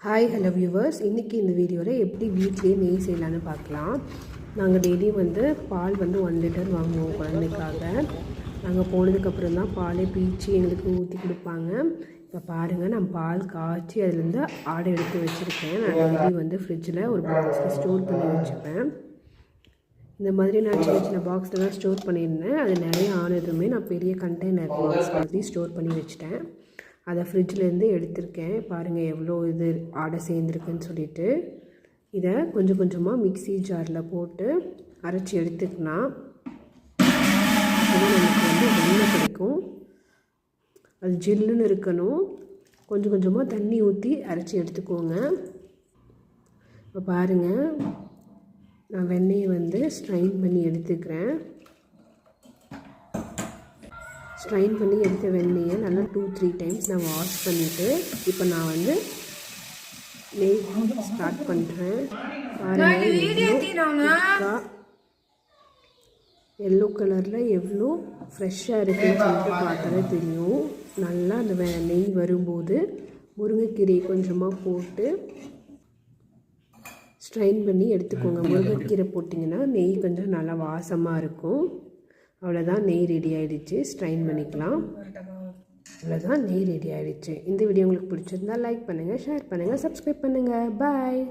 Hi hello viewers, இன்றைக்கி இந்த வீடியோவில் எப்படி வீட்லேயே நெய் செய்யலான்னு பார்க்கலாம். நாங்கள் டெய்லியும் பால் 1 லிட்டர் வாங்குவோம் குழந்தைக்காக. நாங்கள் போனதுக்கப்புறம் தான் பாலே பீச்சி எங்களுக்கு ஊற்றி கொடுப்பாங்க. இப்போ பாருங்கள், நான் பால் காய்ச்சி அதிலேருந்து ஆடை எடுத்து வச்சுருக்கேன். நான் டெய்லி ஃப்ரிட்ஜில் ஒரு பாக்ஸில் ஸ்டோர் பண்ணி வச்சுப்பேன். இந்த மாதிரி நான் சின்ன சின்ன பாக்ஸில் தான் ஸ்டோர் பண்ணியிருந்தேன். அது நிறைய ஆனதுமே நான் பெரிய கண்டெய்னர் பாக்ஸ் மாதிரி ஸ்டோர் பண்ணி வச்சுட்டேன். அதை ஃப்ரிட்ஜிலேருந்து எடுத்திருக்கேன். பாருங்கள் எவ்வளோ இது ஆடை சேர்ந்துருக்குன்னு சொல்லிட்டு. இதை கொஞ்சம் கொஞ்சமாக மிக்ஸி ஜாரில் போட்டு அரைச்சி எடுத்துக்கலாம். அது நமக்கு வெண்ணெய் கிடைக்கும். அது ஜில்லுன்னு இருக்கணும். கொஞ்சம் கொஞ்சமாக தண்ணி ஊற்றி அரைச்சி எடுத்துக்கோங்க. இப்போ பாருங்கள், நான் வெண்ணெயை ஸ்ட்ரைன் பண்ணி எடுத்துக்கிறேன். ஸ்ட்ரைன் பண்ணி எடுத்த வெண்ணெயை நல்லா 2-3 டைம்ஸ் நான் வாஷ் பண்ணிவிட்டு இப்போ நான் நெய் ஸ்டார்ட் பண்ணுறேன். பாருங்கள், எல்லோ கலரில் எவ்வளோ ஃப்ரெஷ்ஷாக இருக்குதுன்னு சொல்லிட்டு பார்த்தாலே தெரியும். நல்லா அந்த நெய் வரும்போது முருங்கைக்கீரை கொஞ்சமாக போட்டு ஸ்ட்ரைன் பண்ணி எடுத்துக்கோங்க. முருங்கைக்கீரை போட்டிங்கன்னா நெய் கொஞ்சம் நல்லா வாசமாக இருக்கும். அவ்வளோதான், நெய் ரெடி ஆகிடுச்சு. ஸ்ட்ரைன் பண்ணிக்கலாம். அவ்வளோதான், நெய் ரெடி ஆகிடுச்சு. இந்த வீடியோ உங்களுக்கு பிடிச்சிருந்தா லைக் பண்ணுங்கள், ஷேர் பண்ணுங்கள், சப்ஸ்கிரைப் பண்ணுங்கள். பாய்.